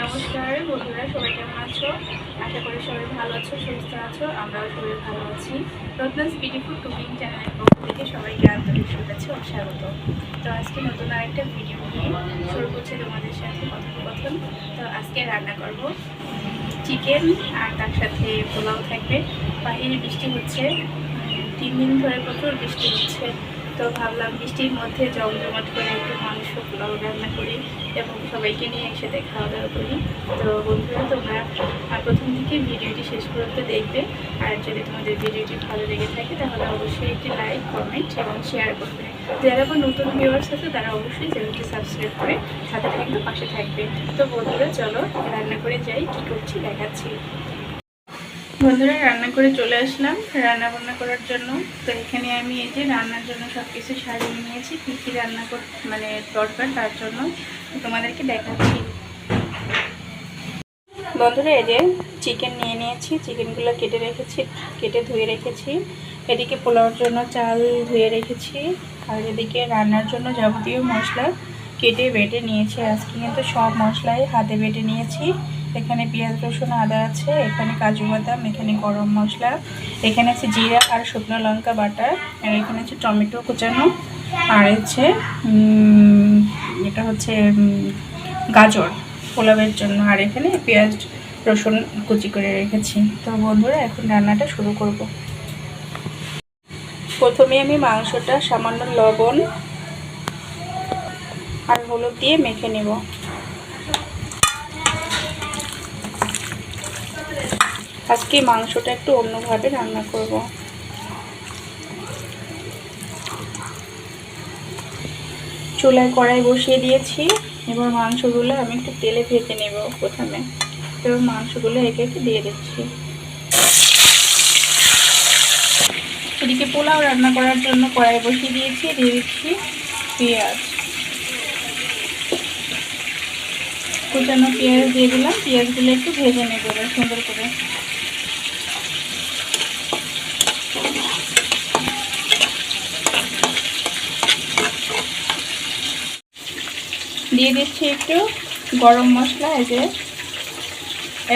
নমস্কার বন্ধুরা, সবাই কেমন আছো? আশা করি সবাই ভালো আছো, সুস্থ আছো। আমরাও সবাই ভালো আছি। রত্নাস বিউটিফুল কুকিং চ্যানেলের পক্ষ থেকে সবাইকে আন্তরিক শুভেচ্ছা ও স্বাগত। তো আজকে নতুন আরেকটা ভিডিও নিয়ে শুরু করছি তোমাদের সাথে কথোপকথন। তো আজকে রান্না করব চিকেন, আর তার সাথে পোলাও থাকবে। বাইরে বৃষ্টি হচ্ছে, 3 দিন ধরে প্রচুর বৃষ্টি হচ্ছে। তো ভাবলাম বৃষ্টির মধ্যে জমজমাট করে একটু মাংস পোলাও রান্না করি এবং সবাইকে নিয়ে একসাথে খাওয়া দাওয়া করি। তো বন্ধুরা, তোমরা প্রথম থেকে ভিডিওটি শেষ পর্যন্ত দেখবে। আর যদি তোমাদের ভিডিওটি ভালো লেগে থাকে তাহলে অবশ্যই একটি লাইক, কমেন্ট এবং শেয়ার করবে। যারা আবার নতুন ভিউয়ার্স আছে তারা অবশ্যই চ্যানেলটি সাবস্ক্রাইব করে সাথে থাকবে, পাশে থাকবে। তো বন্ধুরা, চলো রান্না করে যাই, কী করছি দেখাচ্ছি। বন্ধুরা, রান্না করে চলে আসলাম রান্না বান্না করার জন্য। তো এখানে আমি এই যে রান্নার জন্য সব কিছু সারিয়ে নিয়েছি, কী কী রান্না মানে দরকার তার জন্য তোমাদেরকে দেখাচ্ছি। বন্ধুরা, এই যে চিকেন নিয়ে নিয়েছি, চিকেনগুলো কেটে ধুয়ে রেখেছি। এদিকে পোলাওর জন্য চাল ধুয়ে রেখেছি, আর এদিকে রান্নার জন্য যাবতীয় মশলা কেটে বেটে নিয়েছি। আজকে কিন্তু সব মশলাই হাতে বেটে নিয়েছি। এখানে পেঁয়াজ, রসুন, আদা আছে, এখানে কাজু বাদাম, এখানে গরম মশলা, এখানে আছে জিরা আর শুকনো লঙ্কা বাটা, আর এখানে আছে টমেটো কুচানো, আর হচ্ছে এটা হচ্ছে গাজর পোলাওয়ের জন্য, আর এখানে পেঁয়াজ রসুন কুচি করে রেখেছি। তো বন্ধুরা, এখন রান্নাটা শুরু করব। প্রথমে আমি মাংসটা সামান্য লবণ আর হলুদ দিয়ে মেখে নেব। আজকে মাংসটা একটু অন্যভাবে রান্না করব। চুলায় কড়াই বসিয়ে দিয়েছি। এবার মাংসগুলো আমি একটু তেলে ভেজে নেব প্রথমে। এবার মাংসগুলো একে একে দিয়ে দিচ্ছি। এদিকে পোলাও রান্না করার জন্য কড়াই বসিয়ে দিয়েছি, দিয়ে দিচ্ছি পেঁয়াজ, কুচানো পেঁয়াজ দিয়ে দিলাম। পেঁয়াজগুলো একটু ভেজে নেব সুন্দর করে। দিয়ে দিচ্ছি একটু গরম মশলা, এই যে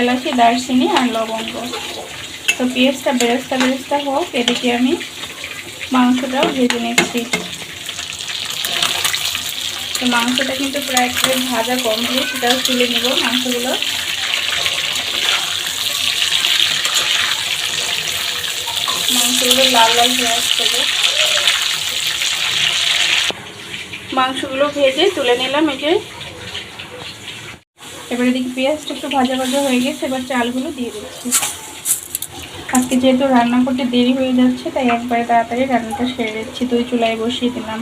এলাচি, দারচিনি আর লবঙ্গ। তো পেঁয়াজটা বেরেস্তা হোক, এদিকে আমি মাংসটাও ভেজে নিচ্ছি। তো মাংসটা কিন্তু প্রায় একটু ভাজা কমপ্লিট, সেটাও তুলে নেব মাংসগুলো। মাংসগুলো লাল লাল হয়ে আসছে। মাংসগুলো ভেজে তুলে নিলাম। এই যে এবারে দেখি পেঁয়াজটা একটু ভাজা ভাজা হয়ে গেছে, এবার চালগুলো দিয়ে দিচ্ছি। আজকে যেহেতু রান্না করতে দেরি হয়ে যাচ্ছে, তাই একবারে তাড়াতাড়ি রান্নাটা সেরে দিচ্ছি। দুই চুলায় বসিয়ে দিলাম,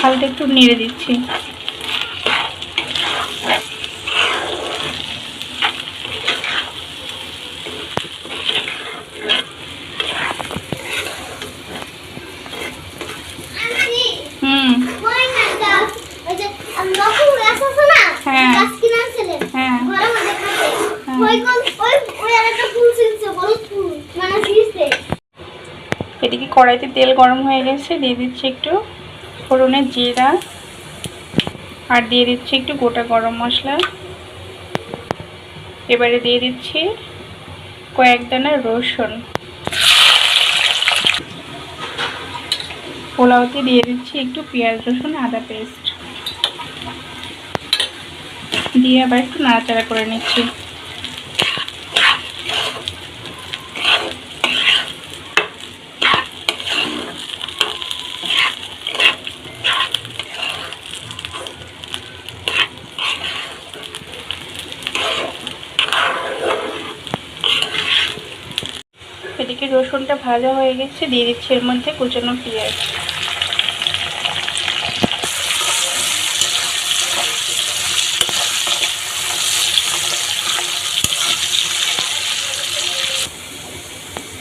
হালকা একটু নেড়ে দিচ্ছি। এদিকে কড়াইতে তেল গরম হয়ে গেছে, দিয়ে দিচ্ছি একটু ফোড়নের জিরা, আর দিয়ে দিচ্ছি একটু গোটা গরম মশলা। এবারে দিয়ে দিচ্ছি কয়েক দানা রসুন। পোলাওতে দিয়ে দিচ্ছি একটু পেঁয়াজ, রসুন, আদা পেস্ট দিয়ে আবার একটু নাড়াচাড়া করে নিচ্ছি। এদিকে রসুনটা ভাজা হয়ে গেছে, দিয়ে দিচ্ছি এর মধ্যে কুচানো পেঁয়াজ।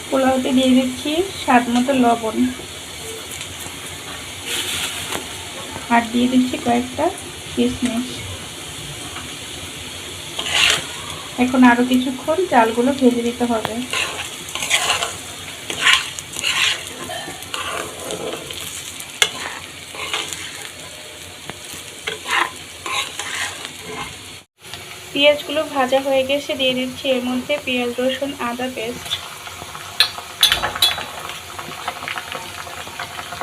পোলাওতে দিয়ে দিচ্ছি স্বাদ মতো লবণ, আর দিয়ে দিচ্ছি কয়েকটা কিশমিশ। এখন আরো কিছুক্ষণ চালগুলো ভেজে দিতে হবে। পেঁয়াজগুলো ভাজা হয়ে গেছে, দিয়ে দিচ্ছি এর মধ্যে পেঁয়াজ রসুন আদা পেস্ট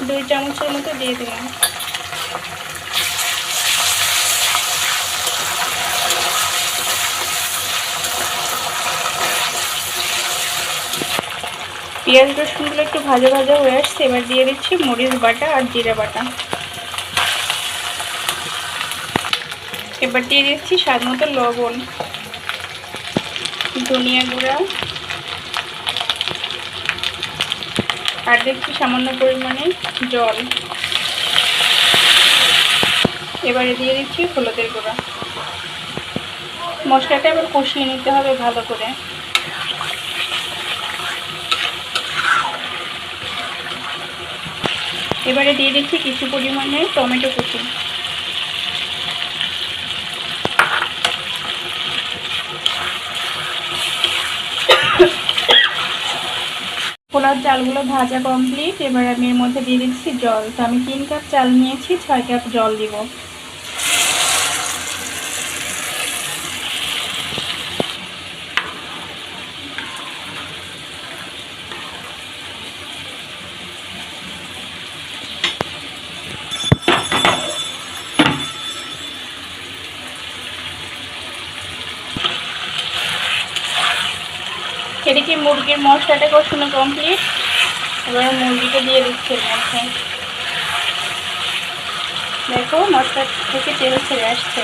2 চামচের মতো দিয়ে দিলাম। পেঁয়াজ রসুনগুলো একটু ভাজা ভাজা হয়ে আসছে, এবার দিয়ে দিচ্ছি মরিচ বাটা আর জিরা বাটা। এবার দিয়ে দিচ্ছি স্বাদ মতো লবণ, ধনিয়া গুঁড়া আর দিচ্ছি সামান্য পরিমাণে জল। এবারে দিয়ে দিচ্ছি হলুদের গুঁড়া। মশলাটা এবার কষিয়ে নিতে হবে ভালো করে। এবারে দিয়ে দিচ্ছি কিছু পরিমাণে টমেটো কুচি। পোলার চালগুলো ভাজা কমপ্লিট। এবার আমি এর মধ্যে দিয়ে দিচ্ছি জল। তো আমি 3 কাপ চাল নিয়েছি, 6 কাপ জল দিব। এদিকে মুরগির মশলাটা কষানো কমপ্লিট। এবার মুরগিটা দিয়ে দিচ্ছি এর মধ্যে। দেখো মশলা থেকে তেল ছেড়ে আসছে।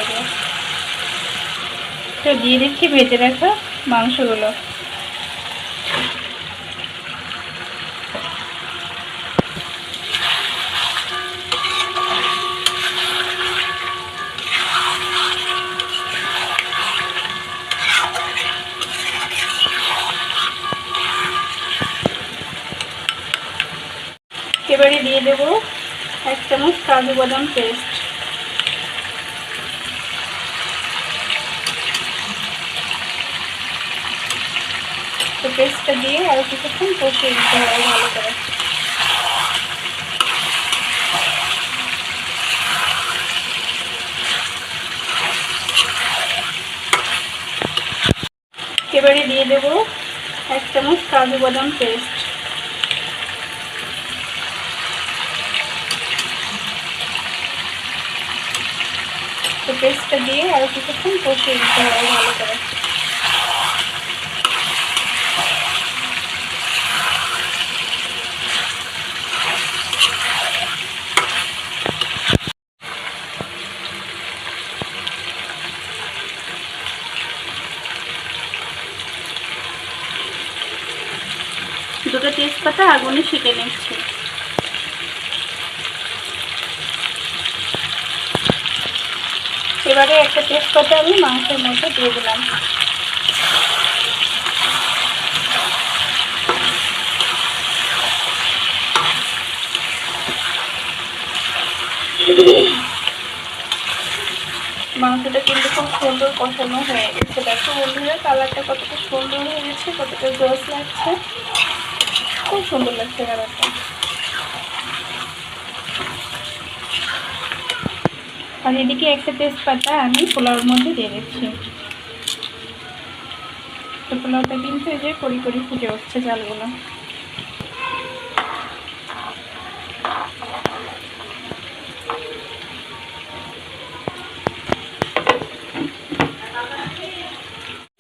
তো দিয়ে দিচ্ছি ভেজে রাখা মাংসগুলো। এবারে দিয়ে দেবো 1 চামচ কাজু বাদাম পেস্ট। তো পেস্টটা দিয়ে আরও কিছুক্ষণ কষিয়ে দিতে হবে ভালো করে। এবারে দিয়ে দেবো 1 চামচ কাজু বাদাম পেস্ট। তো পেস্টটা দিয়ে আরও কিছুক্ষণ কষিয়ে দিতে হবে ভালো করে। দুটো তেজপাতা আগুনে সেঁকে নিচ্ছি। এবারে একটা তেজপাতা আমি মাংসের মধ্যে দিয়ে দিলাম। মাংসটা কিন্তু খুব সুন্দর কষানো হয়ে গেছে। দেখো বন্ধুরা কালারটা কতটা সুন্দর হয়ে গেছে, কতটা জস লাগছে, খুব সুন্দর লাগছে কালারটা। আর এদিকে একটা তেজপাতা আমি পোলাওর মধ্যে দিয়ে দিচ্ছি। তো পোলাওটা কিন্তু এই যে কড়ি কড়ি ফুটে উঠছে চালগুলো।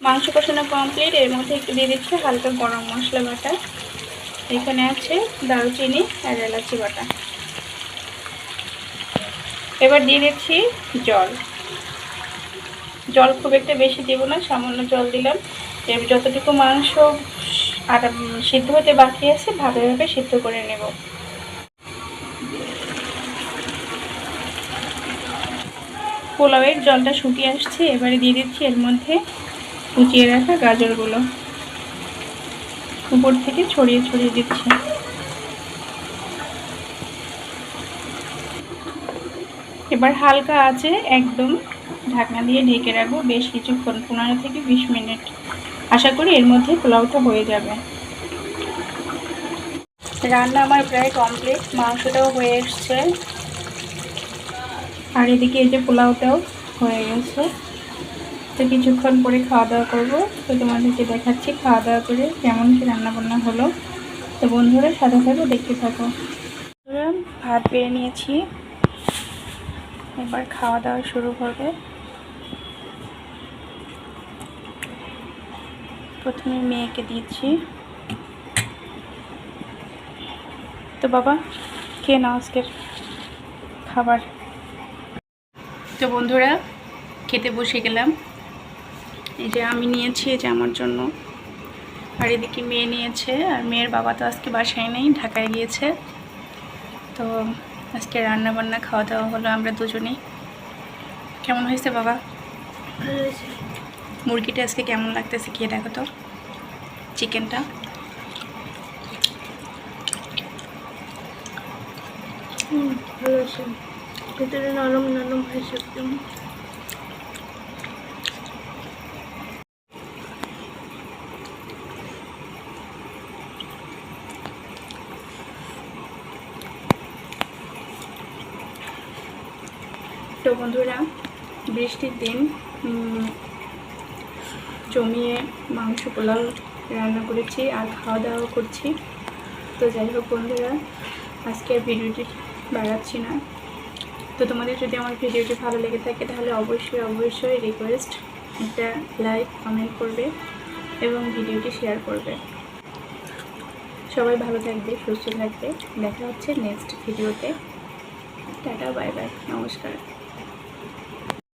মাংস কষানো কমপ্লিট। এর মধ্যে একটু দিয়ে দিচ্ছি হালকা গরম মশলা বাটা। এখানে আছে দারুচিনি আর এলাচি বাটা। এবার দিয়ে দিচ্ছি জল। জল খুব একটা বেশি দেব না, সামান্য জল দিলাম। এবার যতটুকু মাংস আর সিদ্ধ হতে বাকি আছে ভাবে ভাবে সিদ্ধ করে নেব। পোলাওয়ের জলটা শুকিয়ে আসছে। এবারে দিয়ে দিচ্ছি এর মধ্যে কুচিয়ে রাখা গাজরগুলো, উপর থেকে ছড়িয়ে ছড়িয়ে দিচ্ছি। এবার হালকা আঁচে একদম ঢাকনা দিয়ে ঢেকে রাখবো বেশ কিছুক্ষণ, 15 থেকে 20 মিনিট। আশা করি এর মধ্যে পোলাওটা হয়ে যাবে। রান্না আমার প্রায় কমপ্লিট, মাংসটাও হয়ে এসছে আর এদিকে এই যে পোলাওটাও হয়ে গেছে। তো কিছুক্ষণ পরে খাওয়া দাওয়া করবো। তো তোমাদেরকে দেখাচ্ছি খাওয়া দাওয়া করে কেমন কি রান্নাবান্না হলো। তো বন্ধুরা সাথে থাকো, দেখতে থাকো। ভাত বেড়ে নিয়েছি, এবার খাওয়া দাওয়া শুরু করবে। প্রথমে মেয়েকে দিচ্ছি। তো বাবা খেয়ে নাও আজকের খাবার। তো বন্ধুরা খেতে বসে গেলাম। এই যে আমি নিয়েছি, এই যে আমার জন্য, আর এদিকে মেয়ে নিয়েছে। আর মেয়ের বাবা তো আজকে বাসায় নেই, ঢাকায় গিয়েছে। তো আজকে রান্না বান্না খাওয়া দাওয়া হলো আমরা দুজনেই। কেমন হয়েছে বাবা? ভালো হয়েছে। মুরগিটা আজকে কেমন লাগতেছে খেয়ে দেখো তো, চিকেনটা। ভালো হয়েছে, ভিতরে নরম নরম হয়েছে একদম। তো বন্ধুরা বৃষ্টির দিন জমিয়ে মাংস পোলাও রান্না করেছি আর খাওয়া দাওয়া করছি। তো যাই হোক বন্ধুরা, আজকে আর ভিডিওটি বাড়াচ্ছি না। তো তোমাদের যদি আমার ভিডিওটি ভালো লেগে থাকে তাহলে অবশ্যই রিকোয়েস্ট একটা লাইক কমেন্ট করবে এবং ভিডিওটি শেয়ার করবে। সবাই ভালো থাকবে, সুস্থ থাকবে। দেখা হচ্ছে নেক্সট ভিডিওতে। টাটা, বাই বাই, নমস্কার।